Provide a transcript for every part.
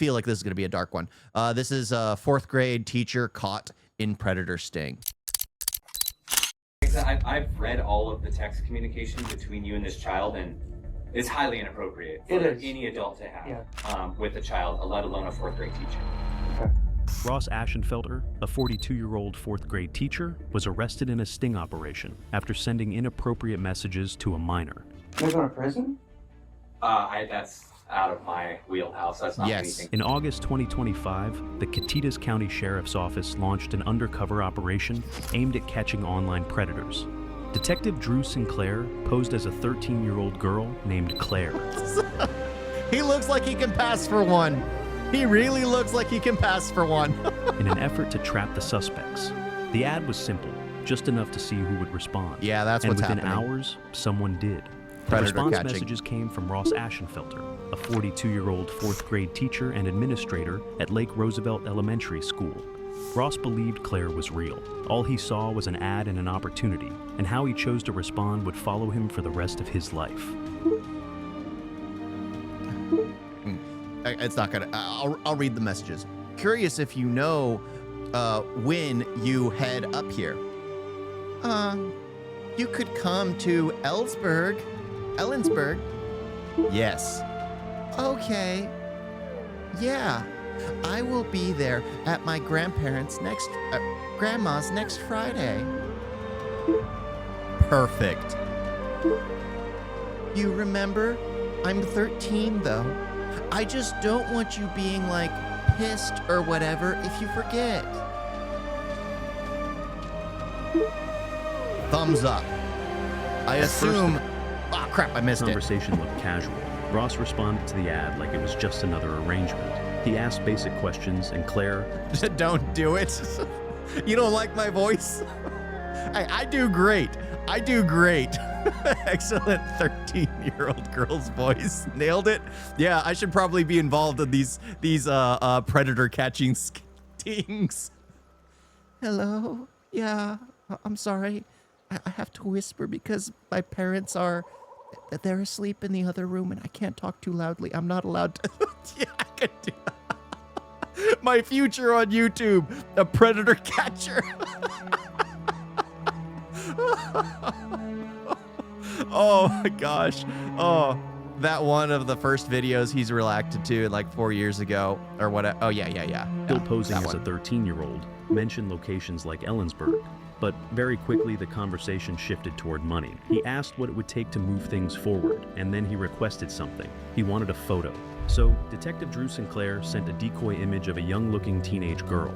feel like this is going to be a dark one. This is a 4th grade teacher caught in predator sting. I've read all of the text communication between you and this child, and it's highly inappropriate for any adult to have with a child, let alone a 4th grade teacher. Okay. Ross Ashenfelter, a 42-year-old 4th grade teacher, was arrested in a sting operation after sending inappropriate messages to a minor. You're going to prison? That's out of my wheelhouse. That's not anything. In August 2025, the Catitas County Sheriff's Office launched an undercover operation aimed at catching online predators. Detective Drew Sinclair posed as a 13-year-old girl named Claire. He looks like he can pass for one. He really looks like he can pass for one. In an effort to trap the suspects. The ad was simple, just enough to see who would respond. Yeah, that's what's happening. And within hours, someone did. The Predator response catching. messages came from Ross Ashenfelter, a 42-year-old 4th grade teacher and administrator at Lake Roosevelt Elementary School. Ross believed Claire was real. All he saw was an ad and an opportunity, and how he chose to respond would follow him for the rest of his life. It's not gonna. I'll read the messages. Curious if you know when you head up here. You could come to Ellensburg. Yes. Okay. Yeah. I will be there at my grandma's next Friday. Perfect. You remember? I'm 13 though. I just don't want you being like pissed or whatever if you forget. Thumbs up. I assume. Ah, crap! I missed The it. conversation looked casual. Ross responded to the ad like it was just another arrangement. He asked basic questions, and Claire... Don't do it. You don't like my voice? I do great. I do great. Excellent 13-year-old girl's voice. Nailed it. Yeah, I should probably be involved in these predator catching stings. Hello? Yeah, I'm sorry. I have to whisper because my parents they're asleep in the other room and I can't talk too loudly. I'm not allowed to. Yeah, I could do my future on YouTube, a predator catcher. Oh my gosh. Oh, that one of the first videos he's reacted to like 4 years ago or what? Oh yeah. Still posing as a 13-year-old, mentioned locations like Ellensburg. But very quickly, the conversation shifted toward money. He asked what it would take to move things forward, and then he requested something. He wanted a photo. So, Detective Drew Sinclair sent a decoy image of a young-looking teenage girl.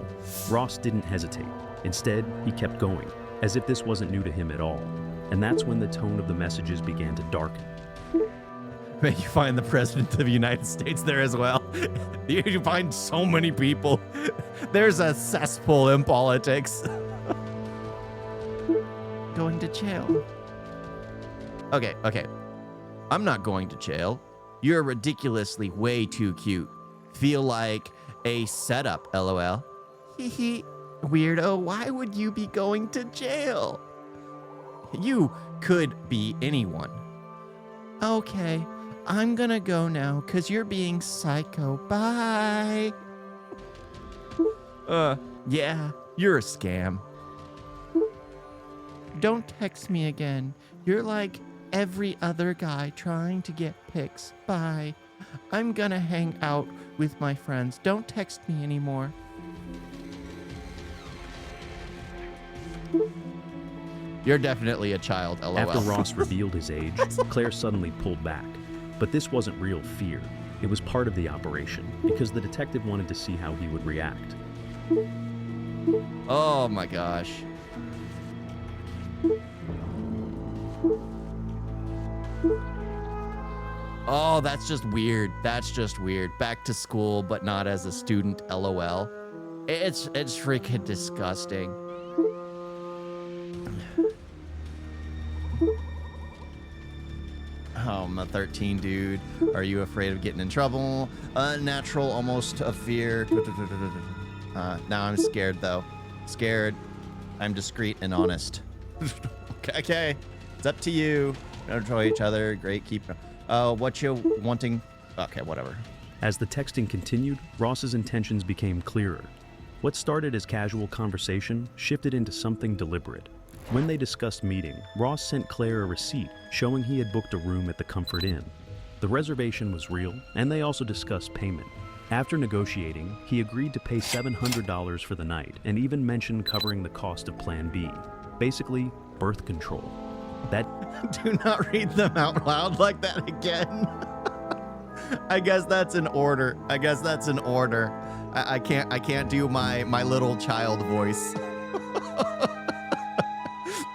Ross didn't hesitate. Instead, he kept going, as if this wasn't new to him at all. And that's when the tone of the messages began to darken. May you find the President of the United States there as well. You find so many people. There's a cesspool in politics. Going to jail. Okay. I'm not going to jail. You're ridiculously way too cute. Feel like a setup, LOL. Hehe. Weirdo, why would you be going to jail? You could be anyone. Okay, I'm gonna go now because you're being psycho. Bye. Yeah, you're a scam. Don't text me again. You're like every other guy trying to get pics. Bye. I'm gonna hang out with my friends. Don't text me anymore. You're definitely a child, LOL. After Ross revealed his age, Claire suddenly pulled back. But this wasn't real fear. It was part of the operation, because the detective wanted to see how he would react. Oh my gosh. Oh, that's just weird. That's just weird. Back to school, but not as a student, LOL. It's freaking disgusting. Oh, I'm a 13, dude. Are you afraid of getting in trouble? Unnatural, almost a fear. Now I'm scared, though. Scared. I'm discreet and honest. Okay. It's up to you. Don't control each other. Great. Keep... what you wanting? Okay, whatever. As the texting continued, Ross's intentions became clearer. What started as casual conversation shifted into something deliberate. When they discussed meeting, Ross sent Claire a receipt showing he had booked a room at the Comfort Inn. The reservation was real, and they also discussed payment. After negotiating, he agreed to pay $700 for the night and even mentioned covering the cost of Plan B. Basically, birth control. That Do not read them out loud like that again. I guess that's an order. I can't do my little child voice.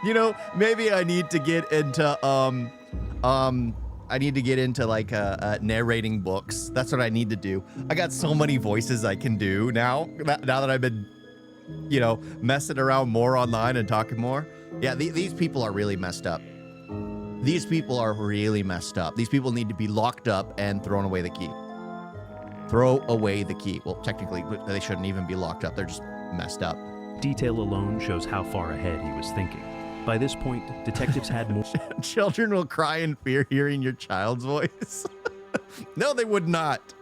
You know, maybe I need to get into like narrating books. That's what I need to do. I got so many voices I can do now that I've been, you know, messing around more online and talking more. Yeah, these people are really messed up. These people are really messed up. These people need to be locked up and thrown away the key. Throw away the key. Well, technically, they shouldn't even be locked up. They're just messed up. detail alone shows how far ahead he was thinking. By this point, detectives had more... Children will cry in fear hearing your child's voice. No, they would not.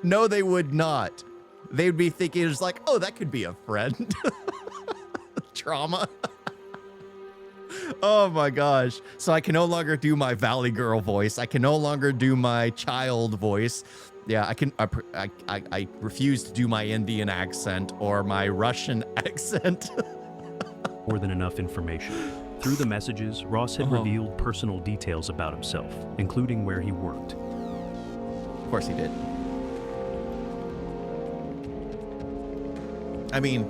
No, they would not. They would be thinking it's like, oh, that could be a friend. Trauma. Oh my gosh. So I can no longer do my Valley Girl voice. I can no longer do my child voice. Yeah, I refuse to do my Indian accent or my Russian accent. more than enough information. Through the messages, Ross had revealed personal details about himself, including where he worked. Of course he did. I mean,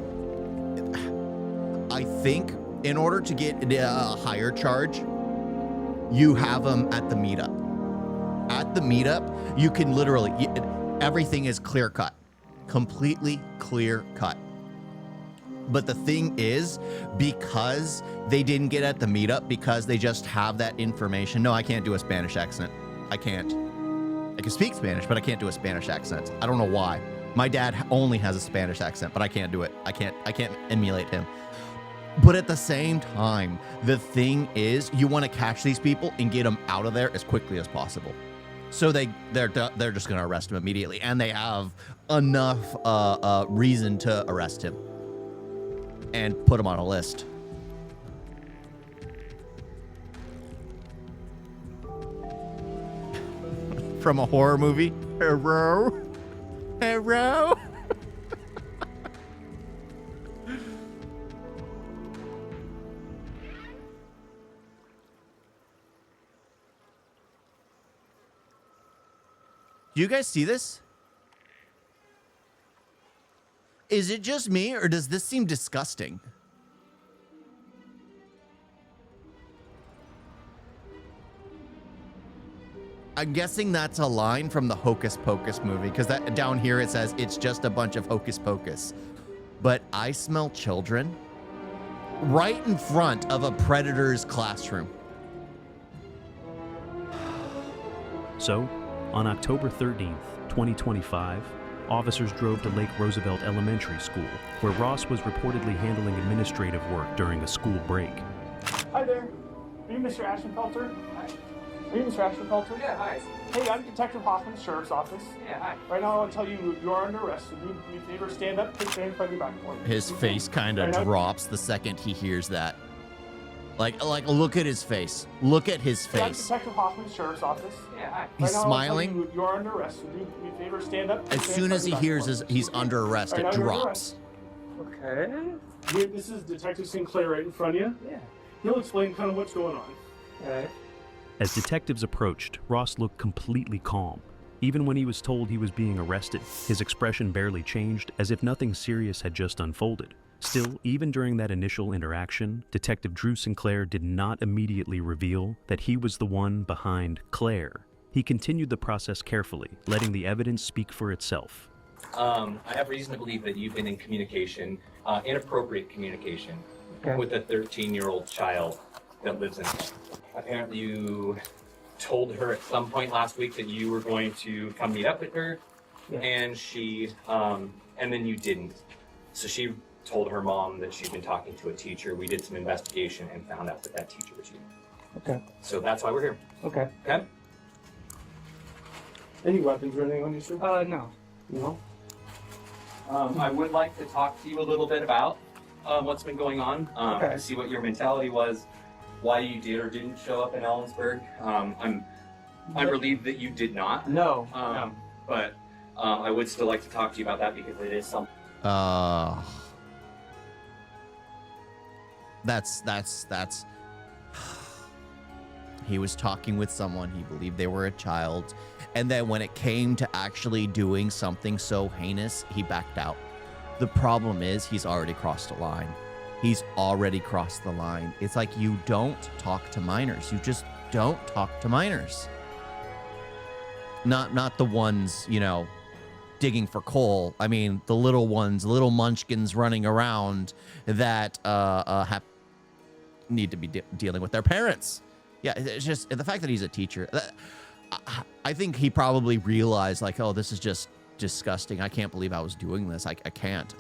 I think in order to get a higher charge, you have them at the meetup. At the meetup, you can literally, everything is clear cut, completely clear cut. But the thing is, because they didn't get at the meetup, because they just have that information. No, I can't do a Spanish accent. I can't. I can speak Spanish, but I can't do a Spanish accent. I don't know why. My dad only has a Spanish accent, but I can't do it. I can't emulate him. But at the same time, the thing is, you want to catch these people and get them out of there as quickly as possible. So they're just going to arrest him immediately, and they have enough reason to arrest him and put him on a list. From a horror movie. Hello? Hello? Do you guys see this? Is it just me, or does this seem disgusting? I'm guessing that's a line from the Hocus Pocus movie, because that down here it says it's just a bunch of hocus pocus. But I smell children right in front of a predator's classroom. So, on October 13th, 2025, officers drove to Lake Roosevelt Elementary School, where Ross was reportedly handling administrative work during a school break. Hi there. Are you Mr. Ashenfelter? Hi. Are you Mr. Ashenfelter? Yeah, hi. Hey, I'm Detective Hoffman, Sheriff's Office. Yeah, hi. Right now I want to tell you you are under arrest, so do me a favor, stand up, put your hand in front of your back for me. His face kind of drops the second he hears that. Like, look at his face. Look at his I'm face. Detective Hoffman, Sheriff's Office. Yeah, hi. He's right now, smiling. You are under arrest, so do me a favor, stand up. As soon as he hears he's under arrest, Right it now you're under drops. Okay. Here, this is Detective Sinclair right in front of you. Yeah. He'll explain kind of what's going on. Okay. As detectives approached, Ross looked completely calm. Even when he was told he was being arrested, his expression barely changed, as if nothing serious had just unfolded. Still, even during that initial interaction, Detective Drew Sinclair did not immediately reveal that he was the one behind Claire. He continued the process carefully, letting the evidence speak for itself. I have reason to believe that you've been in communication, inappropriate communication, with a 13-year-old child that lives in home. Apparently you told her at some point last week that you were going to come meet up with her, and she, and then you didn't. So she told her mom that she'd been talking to a teacher. We did some investigation and found out that that teacher was you. Okay. So that's why we're here. Okay. Okay? Any weapons or anything on you, sir? No. No. I would like to talk to you a little bit about what's been going on. Okay. To see what your mentality was, why you did or didn't show up in Ellensburg. I'm relieved that you did not. No. But I would still like to talk to you about that because it is something. That's he was talking with someone, he believed they were a child, and then when it came to actually doing something so heinous, he backed out. The problem is he's already crossed a line. He's already crossed the line. It's like you don't talk to minors. You just don't talk to minors. Not the ones, you know, digging for coal. I mean, the little ones, little munchkins running around that need to be dealing with their parents. Yeah, it's just the fact that he's a teacher. I think he probably realized, like, oh, this is just disgusting. I can't believe I was doing this. I can't.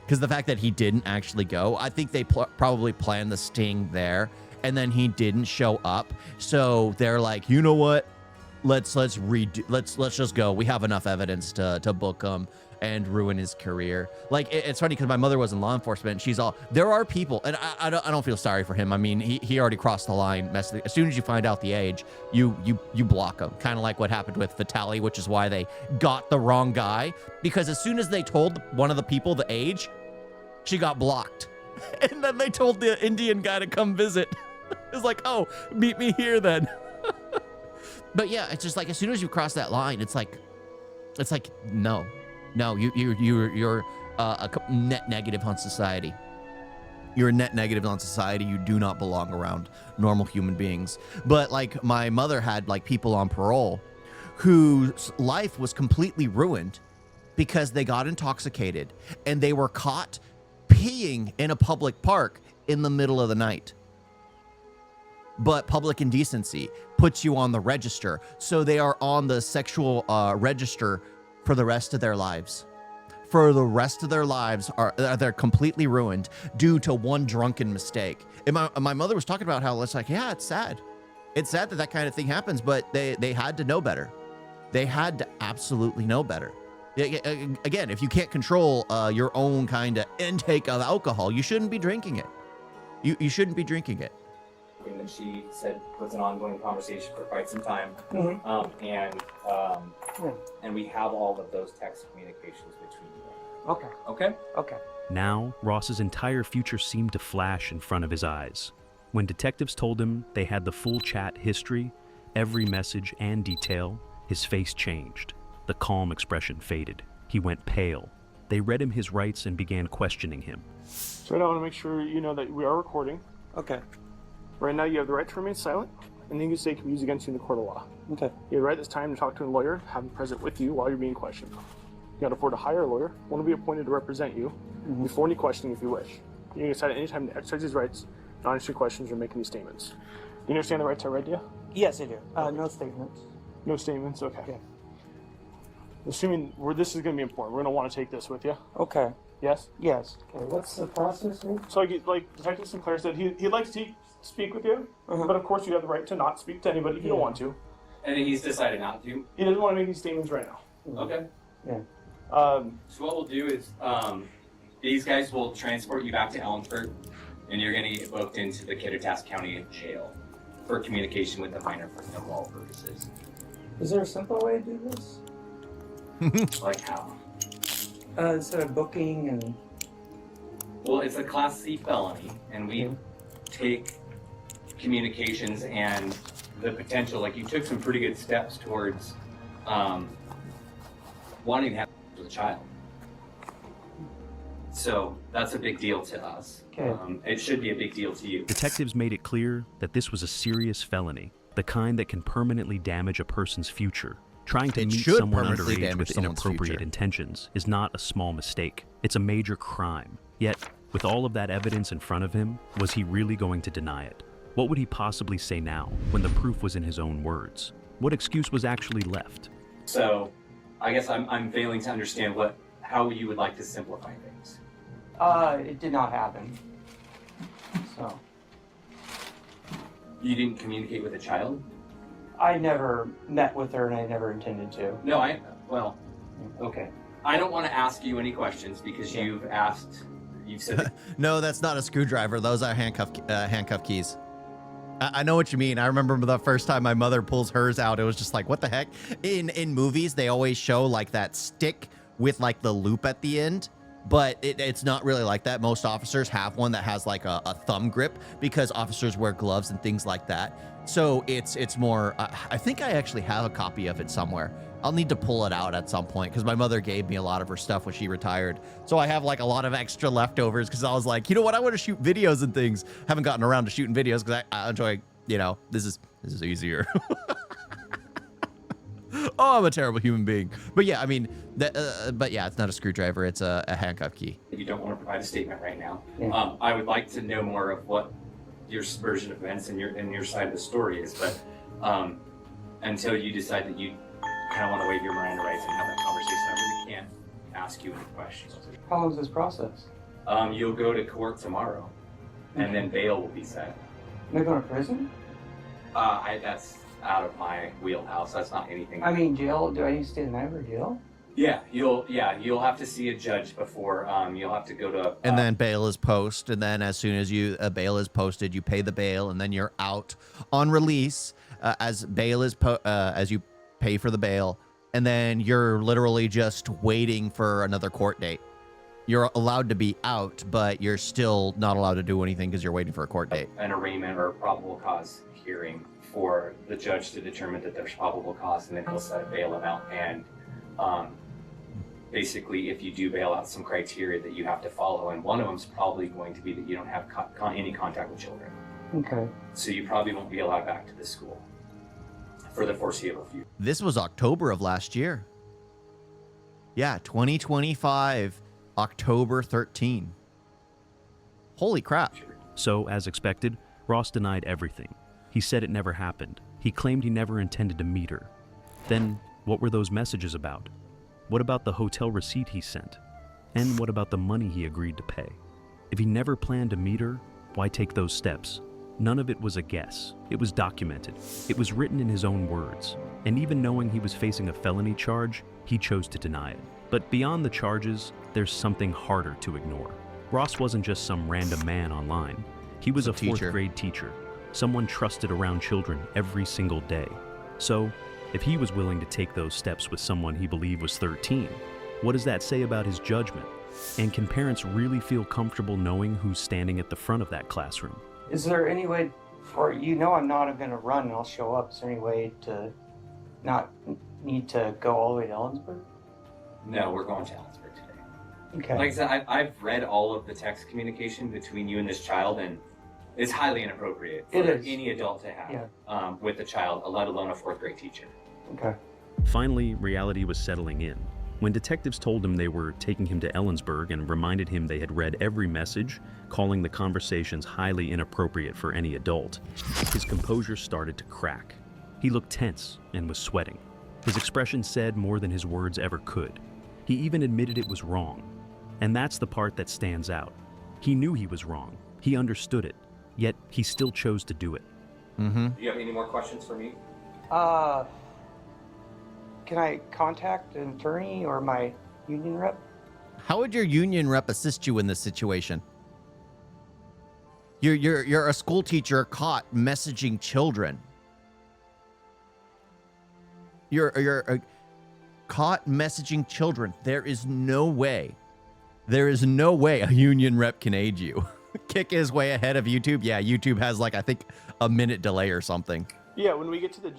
Because the fact that he didn't actually go, I think they probably planned the sting there, and then he didn't show up. So they're like, you know what? Let's just go. We have enough evidence to book him and ruin his career. Like, it's funny because my mother was in law enforcement, and she's all, there are people, and I don't feel sorry for him. I mean, he already crossed the line. As soon as you find out the age, you block him. Kind of like what happened with Vitali, which is why they got the wrong guy, because as soon as they told one of the people the age, she got blocked. And then they told the Indian guy to come visit. It's like, oh, meet me here then. But yeah, it's just like, as soon as you cross that line, it's like no, you're a net negative on society. You're a net negative on society. You do not belong around normal human beings. But like, my mother had like people on parole whose life was completely ruined because they got intoxicated and they were caught peeing in a public park in the middle of the night. But public indecency puts you on the register, so they are on the sexual register for the rest of their lives. For the rest of their lives, they're completely ruined due to one drunken mistake. And my mother was talking about how it's like, yeah, it's sad. It's sad that kind of thing happens, but they had to know better. They had to absolutely know better. Again, if you can't control your own kind of intake of alcohol, you shouldn't be drinking it. You shouldn't be drinking it. That she said was an ongoing conversation for quite some time. And we have all of those text communications between you. Okay. Now, Ross's entire future seemed to flash in front of his eyes. When detectives told him they had the full chat history, every message and detail, his face changed. The calm expression faded. He went pale. They read him his rights and began questioning him. So I want to make sure you know that we are recording. Okay. Right now, you have the right to remain silent. Anything you say can be used against you in the court of law. Okay. You have the right this time to talk to a lawyer, have him present with you while you're being questioned. You can afford to hire a lawyer, one will be appointed to represent you before any questioning if you wish. You can decide at any time to exercise these rights, not answer questions or make any statements. Do you understand the rights I read to you? Yes, I do. No statements. No statements? Okay. Yeah. Assuming this is going to be important, we're going to want to take this with you. Okay. Yes? Yes. Okay. What's the process here? So, like Detective Sinclair said, he'd like to speak with you, but of course you have the right to not speak to anybody if you don't want to. And he's decided not to. He doesn't want to make these statements right now. Okay. Yeah. So what we'll do is these guys will transport you back to Ellensburg, and you're going to get booked into the Kittitas County Jail for communication with the minor for football purposes. Is there a simple way to do this? Like how? Instead of booking and... Well, it's a Class C felony, and we take communications and the potential, like, you took some pretty good steps towards wanting to have with a child. So that's a big deal to us. Okay. It should be a big deal to you. Detectives made it clear that this was a serious felony, the kind that can permanently damage a person's future. Trying to meet someone underage with inappropriate intentions is not a small mistake. It's a major crime. Yet, with all of that evidence in front of him, was he really going to deny it? What would he possibly say now, when the proof was in his own words? What excuse was actually left? So, I guess I'm failing to understand how you would like to simplify things. It did not happen. So. You didn't communicate with a child? I never met with her and I never intended to. No, okay. I don't want to ask you any questions because you've said that No, that's not a screwdriver. Those are handcuff keys. I know what you mean. I remember the first time my mother pulls hers out, it was just like, what the heck? In movies, they always show like that stick with like the loop at the end, but it's not really like that. Most officers have one that has like a thumb grip because officers wear gloves and things like that. So it's more, I think I actually have a copy of it somewhere. I'll need to pull it out at some point because my mother gave me a lot of her stuff when she retired. So I have like a lot of extra leftovers because I was like, you know what? I want to shoot videos and things. Haven't gotten around to shooting videos because I enjoy, you know, this is easier. Oh, I'm a terrible human being. But yeah, I mean, but yeah, it's not a screwdriver. It's a handcuff key. you don't want to provide a statement right now. Yeah. I would like to know more of what your version of events and your side of the story is, but until you decide that you kind of want to waive your Miranda rights and have that conversation, I really can't ask you any questions. How long is this process? You'll go to court tomorrow, and then bail will be set. Am I going to prison? That's out of my wheelhouse. That's not anything. I mean, jail? Do I need to stay the night for jail? Yeah, you'll have to see a judge before. You'll have to go to. And then bail is post, and then as soon as a bail is posted, you pay the bail, and then you're out on release as bail is as you pay for the bail, and then you're literally just waiting for another court date. You're allowed to be out, but you're still not allowed to do anything because you're waiting for a court date. An arraignment or probable cause hearing for the judge to determine that there's probable cause, and then he'll set a bail amount. And basically, if you do bail out, some criteria that you have to follow, and one of them is probably going to be that you don't have any contact with children. Okay. So you probably won't be allowed back to the school for the foreseeable future. This was October of last year. Yeah, 2025, October 13. Holy crap. So, as expected, Ross denied everything. He said it never happened. He claimed he never intended to meet her. Then, what were those messages about? What about the hotel receipt he sent? And what about the money he agreed to pay? If he never planned to meet her, why take those steps? None of it was a guess. It was documented. It was written in his own words. And even knowing he was facing a felony charge, he chose to deny it. But beyond the charges, there's something harder to ignore. Ross wasn't just some random man online. He was a fourth grade teacher, someone trusted around children every single day. So, if he was willing to take those steps with someone he believed was 13, what does that say about his judgment? And can parents really feel comfortable knowing who's standing at the front of that classroom? Is there any way for, I'm not going to run and I'll show up. Is there any way to not need to go all the way to Ellensburg? No, we're going to Ellensburg today. Okay. Like I said, I've read all of the text communication between you and this child, and it's highly inappropriate for any adult to have with a child, let alone a fourth grade teacher. Okay. Finally, reality was settling in. When detectives told him they were taking him to Ellensburg and reminded him they had read every message, calling the conversations highly inappropriate for any adult, his composure started to crack. He looked tense and was sweating. His expression said more than his words ever could. He even admitted it was wrong. And that's the part that stands out. He knew he was wrong. He understood it. Yet he still chose to do it. Do you have any more questions for me? Can I contact an attorney or my union rep? How would your union rep assist you in this situation? You're a school teacher caught messaging children. You're caught messaging children. There is no way a union rep can aid you. Kick is way ahead of YouTube. Yeah, YouTube has like I think a minute delay or something. Yeah, when we get to the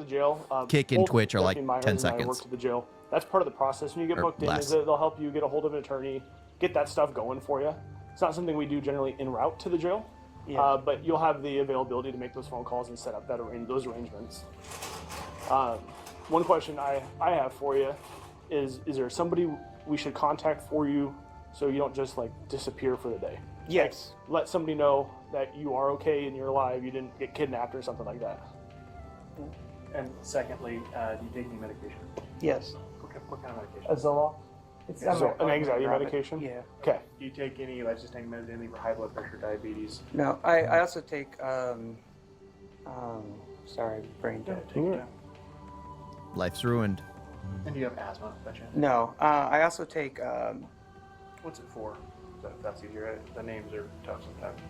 jail, Kick and Twitch are like Myers 10 and I seconds. work to the jail. That's part of the process. When you get Or booked in, less. is that they'll help you get a hold of an attorney, get that stuff going for you. It's not something we do generally en route to the jail, but you'll have the availability to make those phone calls and set up those arrangements. One question I have for you is there somebody we should contact for you so you don't just like disappear for the day? Yes. Like, let somebody know that you are okay and you're alive, you didn't get kidnapped or something like that. And secondly, do you take any medication? Yes. What kind of medication? Zoloft. It's An anxiety medication? Yeah. Okay. Do you take any life-sustaining meds, anything for high blood pressure, diabetes? No, I also take Sorry, brain dead. Take your time. Life's ruined. And do you have asthma, by chance? No, I also take. What's it for? That's easier. The names are tough sometimes.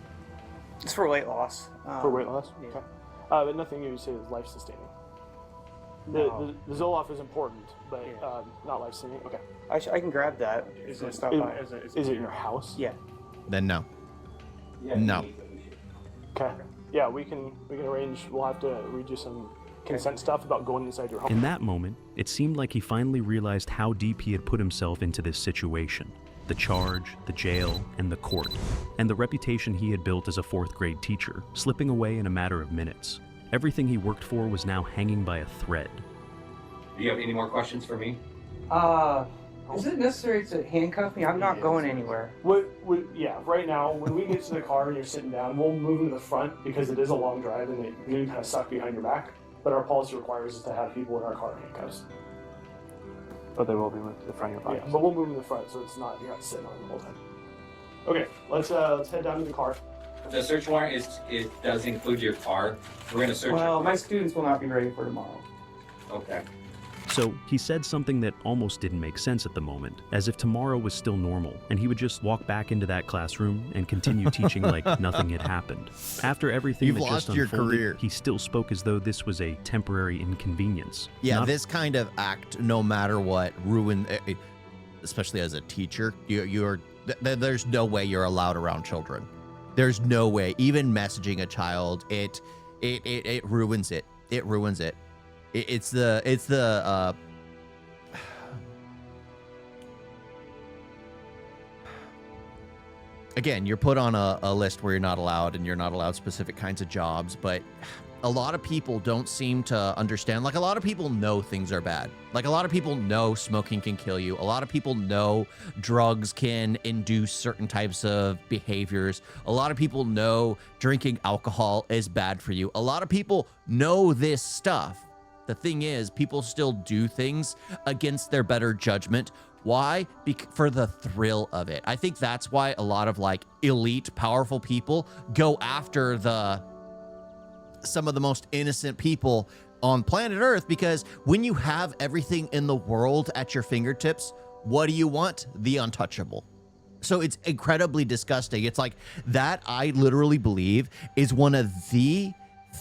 It's for weight loss. For weight loss? Yeah. Okay. But nothing you say is life sustaining. No. The Zoloft is important, but Yeah. not life sustaining. Okay. I can grab that. Is and it stop Is, by. is it in your house? Yeah. Then no. No. Okay. Yeah, we can arrange. We'll have to read you some consent stuff about going inside your home. In that moment, it seemed like he finally realized how deep he had put himself into this situation. The charge, the jail, and the court, and the reputation he had built as a 4th grade teacher, slipping away in a matter of minutes. Everything he worked for was now hanging by a thread. Do you have any more questions for me? Is it necessary to handcuff me? I'm not going anywhere. Yeah, right now, when we get to the car and you're sitting down, we'll move to the front because it is a long drive and you're kind of stuck behind your back. But our policy requires us to have people in our car in handcuffs. But they will be with the front of your Yeah, body. but we'll move in the front so it's not, you're not sitting on it the whole time. Okay, let's head down to the car. The search warrant does include your car. We're gonna search. Well, your my car. students will not be ready for tomorrow. Okay. So he said something that almost didn't make sense at the moment, as if tomorrow was still normal, and he would just walk back into that classroom and continue teaching like nothing had happened. After everything You've that just lost your unfolded, career. he still spoke as though this was a temporary inconvenience. Yeah, not this kind of act, no matter what, especially as a teacher, there's no way you're allowed around children. There's no way. Even messaging a child, it ruins it. It ruins it. It's the again, you're put on a list where you're not allowed, and you're not allowed specific kinds of jobs, but a lot of people don't seem to understand. Like, a lot of people know things are bad. Like, a lot of people know smoking can kill you. A lot of people know drugs can induce certain types of behaviors. A lot of people know drinking alcohol is bad for you. A lot of people know this stuff. The thing is, people still do things against their better judgment. Why? For the thrill of it. I think that's why a lot of like elite, powerful people go after some of the most innocent people on planet Earth, because when you have everything in the world at your fingertips, what do you want? The untouchable. So it's incredibly disgusting. It's like that, I literally believe, is one of the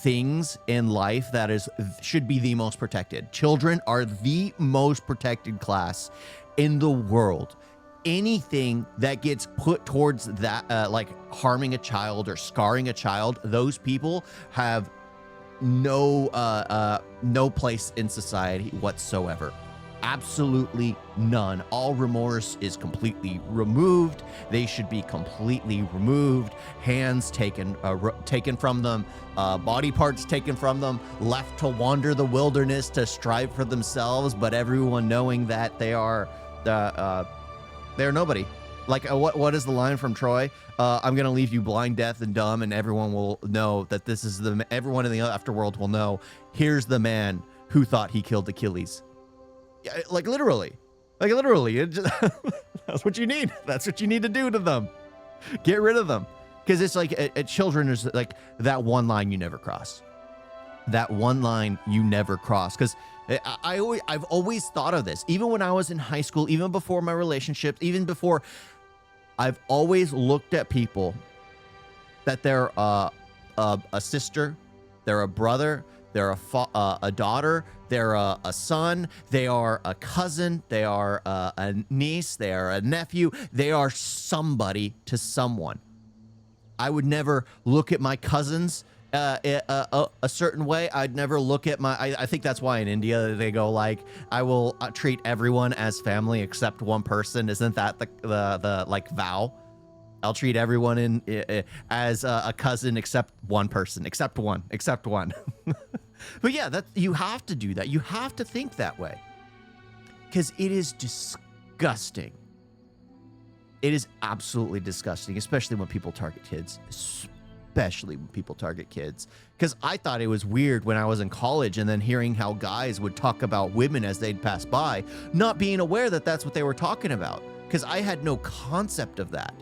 things in life that should be the most protected. Children are the most protected class in the world. Anything that gets put towards that, like harming a child or scarring a child, those people have no place in society whatsoever. Absolutely none. All remorse is completely removed. They should be completely removed. Hands taken from them, body parts taken from them, left to wander the wilderness to strive for themselves, but everyone knowing that they're nobody. Like, what is the line from Troy? I'm gonna leave you blind, deaf, and dumb, and everyone will know that this is everyone in the afterworld will know. Here's the man who thought he killed Achilles. Yeah, like literally, that's what you need. That's what you need to do to them. Get rid of them, because it's like children is like that one line you never cross. That one line you never cross. Because I've always thought of this, even when I was in high school, even before my relationships, even before. I've always looked at people that they're a sister, they're a brother, they're a daughter, they're a son, they are a cousin, they are a niece, they are a nephew, they are somebody to someone. I would never look at my cousins a certain way. I'd never look at I think that's why in India they go like, I will treat everyone as family except one person. Isn't that the like vow? I'll treat everyone as a cousin except one person, except one. But yeah, you have to do that. You have to think that way, because it is disgusting. It is absolutely disgusting, especially when people target kids. Especially when people target kids. Because I thought it was weird when I was in college, and then hearing how guys would talk about women as they'd pass by, not being aware that that's what they were talking about. Because I had no concept of that.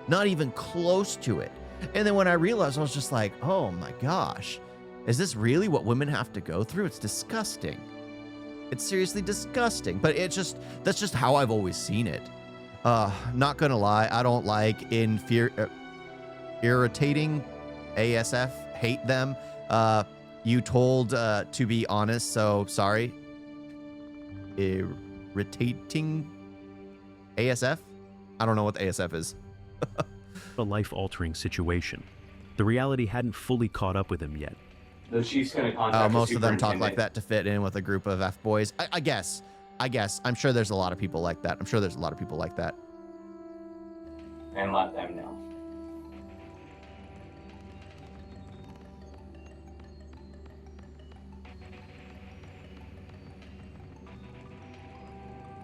Not even close to it. And then when I realized, I was just like, oh my gosh. Is this really what women have to go through? It's disgusting. It's seriously disgusting, but that's just how I've always seen it. Not gonna lie, I don't like irritating ASF, hate them. You told to be honest, so sorry. Irritating ASF? I don't know what the ASF is. A life-altering situation. The reality hadn't fully caught up with him yet. The chief's going to contact the Most of them talk like superintendent. that to fit in with a group of F-boys. I guess. I'm sure there's a lot of people like that. And let them know.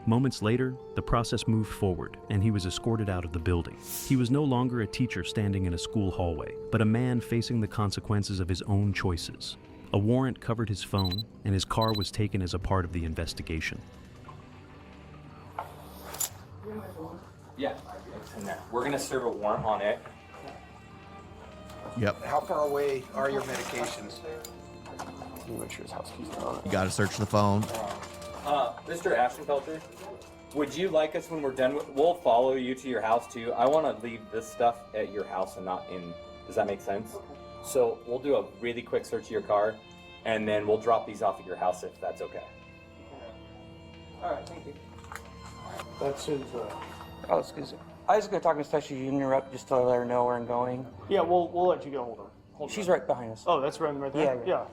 Moments later, the process moved forward, and he was escorted out of the building. He was no longer a teacher standing in a school hallway, but a man facing the consequences of his own choices. A warrant covered his phone, and his car was taken as a part of the investigation. Yeah, it's in there. We're going to serve a warrant on it. Yep. How far away are your medications? Let me make sure his house keys are on it. You gotta search the phone. Mr. Ashtonfelter, would you like us when we're done? We'll follow you to your house too. I want to leave this stuff at your house and not in. Does that make sense? So we'll do a really quick search of your car, and then we'll drop these off at your house if that's okay. All right, thank you. That's his. Oh, excuse me. I was going to talk to Special Union Rep just to let her know where I'm going. Yeah, we'll let you go. Hold on. She's right behind us. Oh, that's right there. Yeah.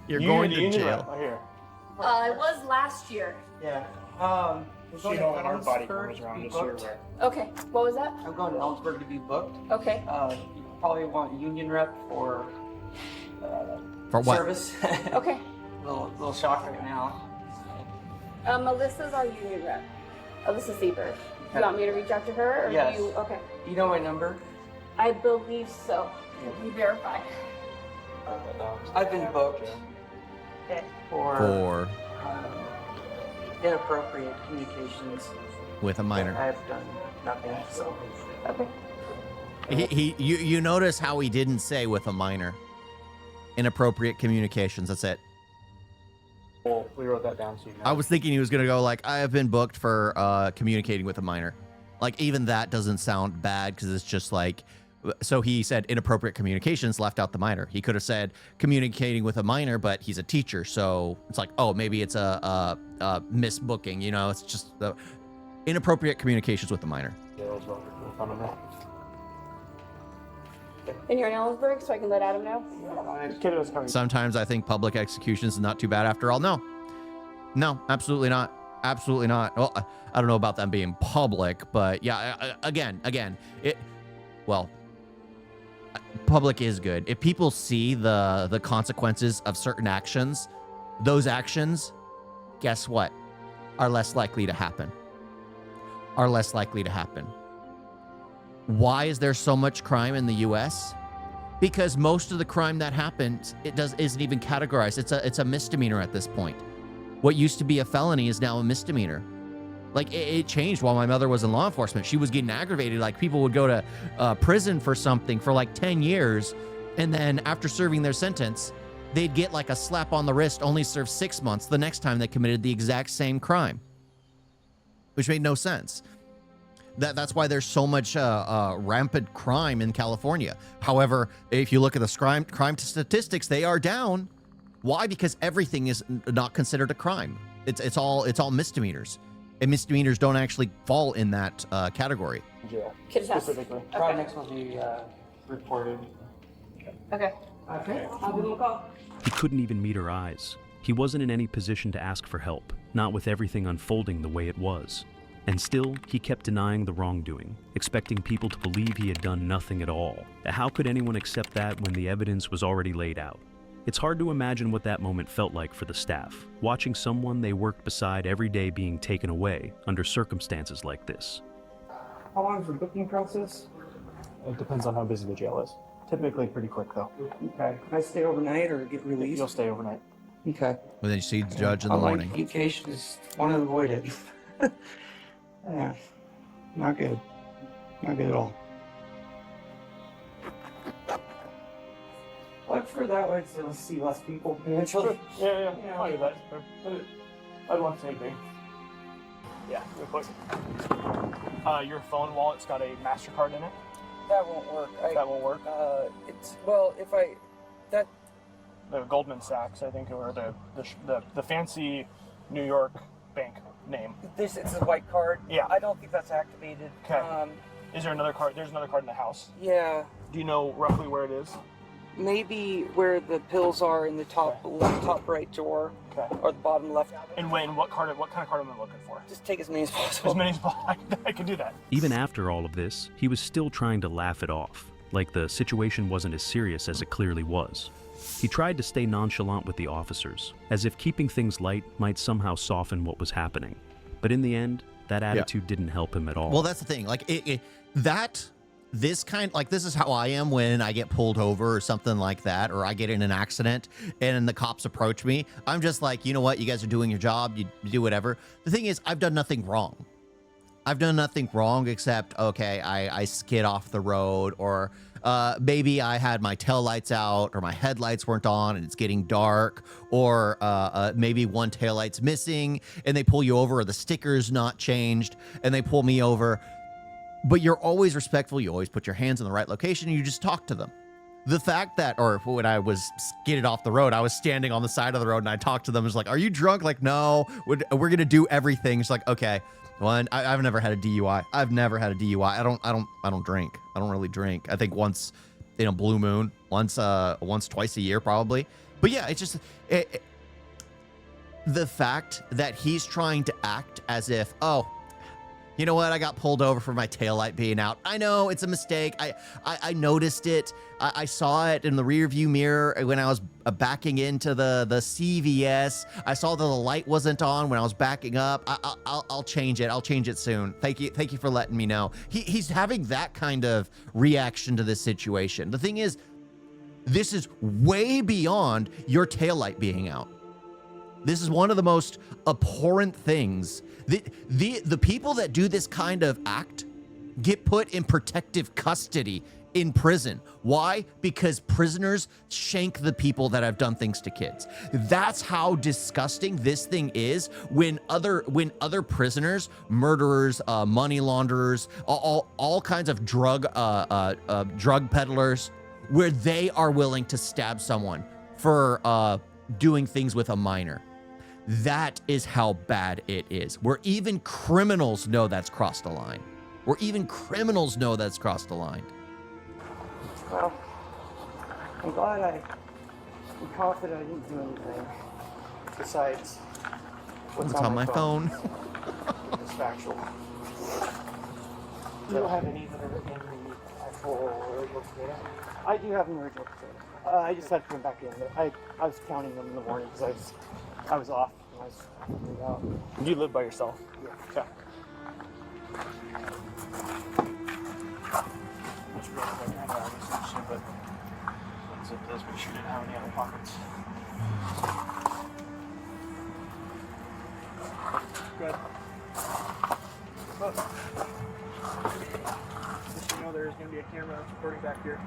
You're going to Union jail. rep, right here. It was last year. Yeah. We're She going know to our body Ellensburg cameras to around be just so you're booked. aware. Okay, what was that? I'm going to Ellensburg to be booked. Okay. You probably want Union Rep for For what? service. Okay. little shock right now. Melissa's our union rep. Alyssa Sieber. You want me to reach out to her? Or Yes. Do you, okay. You know my number? I believe so. Let me verify. I've been booked Okay. for inappropriate communications. With a minor. I've done nothing, so. Okay. You notice how he didn't say with a minor. Inappropriate communications. That's it. Well, we wrote that down so you know. I was thinking he was gonna go like, I have been booked for communicating with a minor. Like even that doesn't sound bad because it's just like. So he said inappropriate communications, left out the minor. He could have said communicating with a minor, but he's a teacher, so it's like, oh, maybe it's a misbooking. You know, it's just inappropriate communications with a minor. Yeah, those are in front of me. And you're in Ellensburg, so I can let Adam know? Kiddo's coming. Sometimes I think public executions is not too bad after all. No, absolutely not. Absolutely not. Well, I don't know about them being public, but yeah, again, public is good. If people see the consequences of certain actions, those actions, guess what, are less likely to happen. Why is there so much crime in the U.S.? Because most of the crime that happens, isn't even categorized. It's a misdemeanor at this point. What used to be a felony is now a misdemeanor. Like it changed while my mother was in law enforcement. She was getting aggravated. Like people would go to prison for something for like 10 years. And then after serving their sentence, they'd get like a slap on the wrist, only serve 6 months the next time they committed the exact same crime, which made no sense. That's why there's so much rampant crime in California. However, if you look at the crime statistics, they are down. Why? Because everything is not considered a crime. It's all misdemeanors. And misdemeanors don't actually fall in that category. Jail. Kid's house. Specifically. Probably next will be reported. Okay. Okay. I'll give him a call. He couldn't even meet her eyes. He wasn't in any position to ask for help, not with everything unfolding the way it was. And still, he kept denying the wrongdoing, expecting people to believe he had done nothing at all. How could anyone accept that when the evidence was already laid out? It's hard to imagine what that moment felt like for the staff, watching someone they worked beside every day being taken away under circumstances like this. How long is the booking process? It depends on how busy the jail is. Typically pretty quick though. Okay. Can I stay overnight or get released? You'll stay overnight. Okay. Well, then you see the judge in the morning. Communications, want to avoid it. Yeah. Not good. Not good at all. prefer that way to see less people potentially. Yeah. Yeah. I do that. I'd want the same thing. Yeah, real quick. Your phone wallet's got a MasterCard in it. That won't work. That won't work. The Goldman Sachs, I think, or the fancy New York bank name. It's a white card. Yeah. I don't think that's activated. Okay. Is there another card? There's another card in the house. Yeah. Do you know roughly where it is? Maybe where the pills are in the top right drawer. Okay. Or the bottom left. And what kind of card am I looking for? Just take as many as possible. As many as possible. I can do that. Even after all of this, he was still trying to laugh it off, like the situation wasn't as serious as it clearly was. He tried to stay nonchalant with the officers, as if keeping things light might somehow soften what was happening. But in the end, that attitude didn't help him at all. Well, that's the thing. Like this is how I am when I get pulled over or something like that, or I get in an accident and the cops approach me. I'm just like, you know what? You guys are doing your job. You do whatever. The thing is, I've done nothing wrong. I've done nothing wrong except, okay, I skid off the road, or maybe I had my taillights out, or my headlights weren't on and it's getting dark, or maybe one taillight's missing and they pull you over, or the sticker's not changed and they pull me over. But you're always respectful. You always put your hands in the right location and you just talk to them. The fact that, or when I was skidded off the road, I was standing on the side of the road and I talked to them. It's like, are you drunk? Like, no, we're going to do everything. It's like, okay. Well, I've never had a DUI. I've never had a DUI. I don't drink. I don't really drink. I think once in a blue moon, once twice a year probably. But yeah, it's just the fact that he's trying to act as if, oh, you know what? I got pulled over for my taillight being out. I know it's a mistake. I noticed it. I saw it in the rearview mirror when I was backing into the CVS. I saw that the light wasn't on when I was backing up. I'll change it. I'll change it soon. Thank you for letting me know. He's having that kind of reaction to this situation. The thing is, this is way beyond your taillight being out. This is one of the most abhorrent things. The people that do this kind of act get put in protective custody in prison. Why? Because prisoners shank the people that have done things to kids. That's how disgusting this thing is when other prisoners, murderers, money launderers, all kinds of drug peddlers, where they are willing to stab someone for doing things with a minor. That is how bad it is. Where even criminals know that's crossed the line. Where even criminals know that's crossed the line. Well, I'm glad I'm confident I didn't do anything besides What's on my phone? It's factual. Do you have any that are in the actual original data? I do have an original data. I just had to come back in. I was counting them in the morning because I was off. I was figuring out. Do you live by yourself? Yeah. Okay. Let's go with my grandma, but zip this, make sure you didn't have any other pockets. Good. Just so you know, there's going to be a camera recording back here.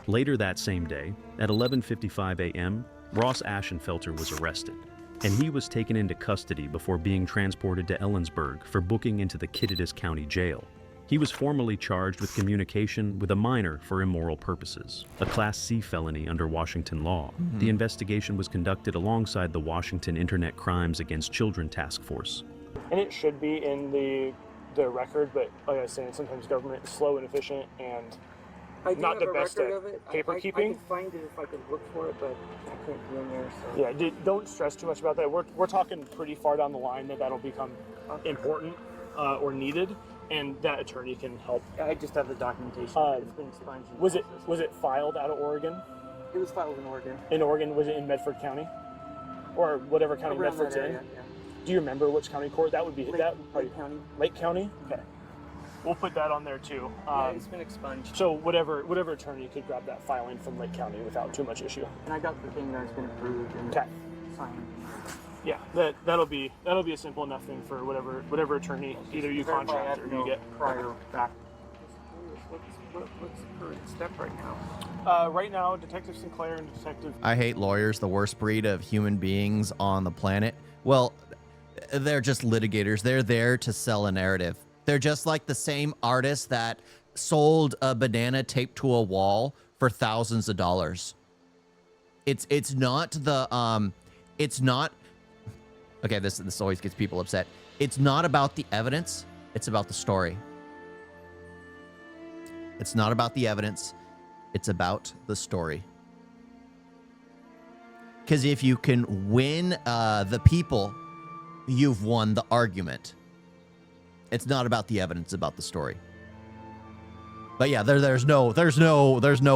Later that same day, at 11:55 a.m., Ross Ashenfelter was arrested, and he was taken into custody before being transported to Ellensburg for booking into the Kittitas County Jail. He was formally charged with communication with a minor for immoral purposes, a Class C felony under Washington law. Mm-hmm. The investigation was conducted alongside the Washington Internet Crimes Against Children Task Force. And it should be in the record, but like I was saying, sometimes government is slow and efficient and I do not have the a best record at of it. paper I keeping. could find it if I could look for it, but I can't go in there. So. Yeah, don't stress too much about that. We're talking pretty far down the line that'll become important or needed, and that attorney can help. I just have the documentation. It's been expunged. Was it filed out of Oregon? It was filed in Oregon. In Oregon, was it in Medford County, or whatever county Around Medford's that area, in? yeah. Do you remember which county court that would be? Lake County. Lake County. Okay. We'll put that on there too. Yeah, it's been expunged. So whatever attorney could grab that filing from Lake County without too much issue. And I got the thing that's been approved and Okay. signed. Yeah, that'll be a simple enough thing for whatever attorney either you contract or you get. prior back. What's the current step right now? Right now, Detective Sinclair and Detective. I hate lawyers, the worst breed of human beings on the planet. Well, they're just litigators. They're there to sell a narrative. They're just like the same artist that sold a banana taped to a wall for thousands of dollars. It's not the it's not okay, this always gets people upset. It's not about the evidence, it's about the story. It's not about the evidence, it's about the story. Because if you can win the people, you've won the argument. It's not about the evidence, it's about the story. But yeah, there's no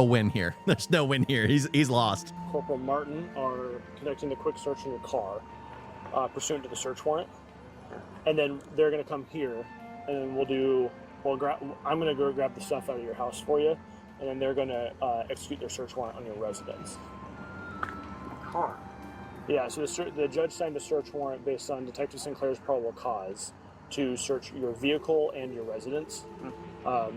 win here. There's no win here. He's lost. Corporal Martin are conducting the quick search in your car, pursuant to the search warrant, and then they're gonna come here, and then I'm gonna go grab the stuff out of your house for you, and then they're gonna execute their search warrant on your residence. Car. Yeah, so the judge signed a search warrant based on Detective Sinclair's probable cause to search your vehicle and your residence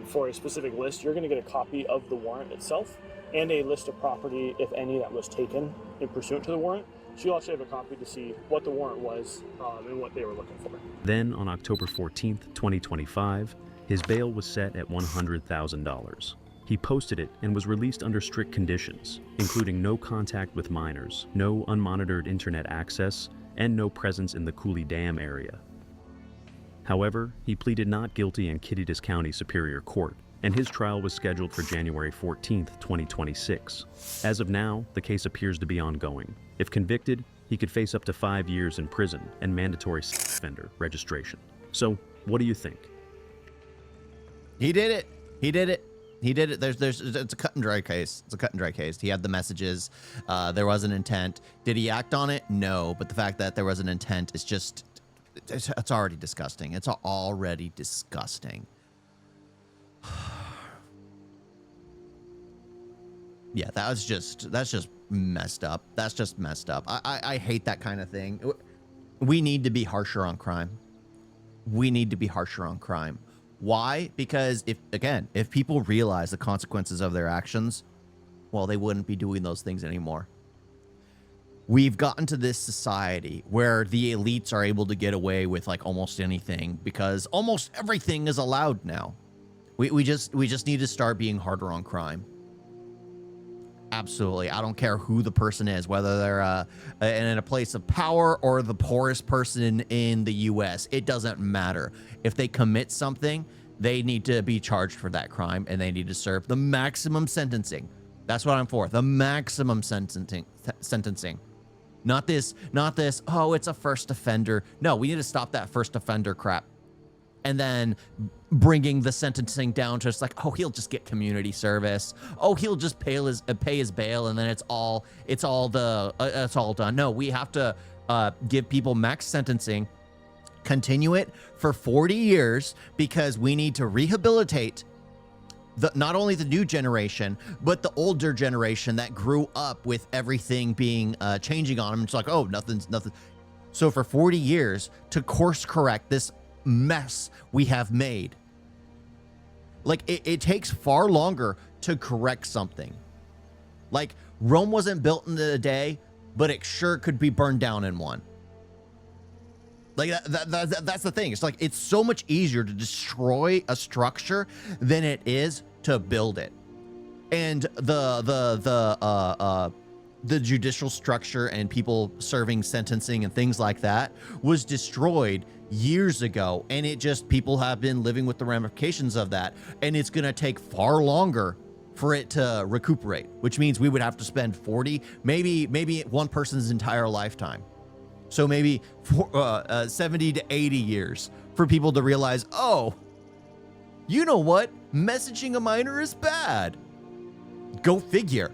for a specific list. You're going to get a copy of the warrant itself and a list of property, if any, that was taken in pursuant to the warrant. So you'll actually have a copy to see what the warrant was and what they were looking for. Then, on October 14th, 2025, his bail was set at $100,000. He posted it and was released under strict conditions, including no contact with minors, no unmonitored internet access, and no presence in the Cooley Dam area. However, he pleaded not guilty in Kittitas County Superior Court, and his trial was scheduled for January 14th, 2026. As of now, the case appears to be ongoing. If convicted, he could face up to 5 years in prison and mandatory offender registration. So, what do you think? He did it. He did it. He did it. It's a cut and dry case. It's a cut and dry case. He had the messages. There was an intent. Did he act on it? No. But the fact that there was an intent is just, it's already disgusting. It's already disgusting. Yeah, that's just messed up. That's just messed up. I hate that kind of thing. We need to be harsher on crime. We need to be harsher on crime. Why? Because if people realize the consequences of their actions, well, they wouldn't be doing those things anymore. We've gotten to this society where the elites are able to get away with like almost anything because almost everything is allowed now. We just need to start being harder on crime. Absolutely. I don't care who the person is, whether they're in a place of power or the poorest person in the U.S. It doesn't matter. If they commit something, they need to be charged for that crime and they need to serve the maximum sentencing. That's what I'm for. The maximum sentencing. Not this, oh, it's a first offender. No, we need to stop that first offender crap. And then bringing the sentencing down to just like, oh, he'll just get community service. Oh, he'll just pay his bail, and then it's all done. No, we have to give people max sentencing, continue it for 40 years because we need to rehabilitate not only the new generation but the older generation that grew up with everything being changing on them. It's like, oh, nothing's nothing. So for 40 years to course correct this mess we have made. Like it takes far longer to correct something. Like Rome wasn't built in a day, but it sure could be burned down in one. Like that's the thing. It's like it's so much easier to destroy a structure than it is to build it. And the judicial structure and people serving sentencing and things like that was destroyed years ago, and people have been living with the ramifications of that, and it's going to take far longer for it to recuperate, which means we would have to spend 40, maybe one person's entire lifetime. So maybe 70 to 80 years for people to realize, oh, you know what? Messaging a minor is bad. Go figure.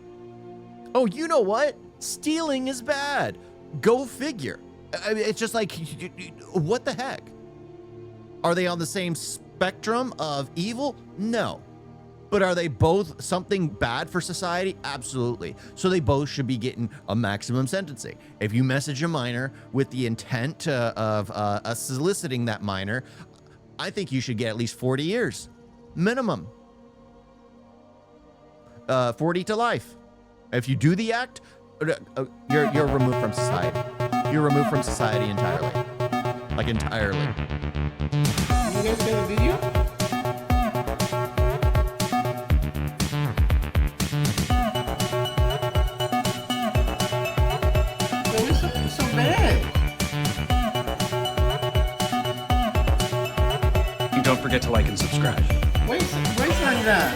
Oh, you know what? Stealing is bad. Go figure. I mean, it's just like, what the heck? Are they on the same spectrum of evil? No. But are they both something bad for society? Absolutely. So they both should be getting a maximum sentencing. If you message a minor with the intent of soliciting that minor, I think you should get at least 40 years minimum. 40 to life. If you do the act, you're removed from society. You're removed from society entirely. Like entirely. You guys got a video? It's so bad. And don't forget to like and subscribe. Wait on that.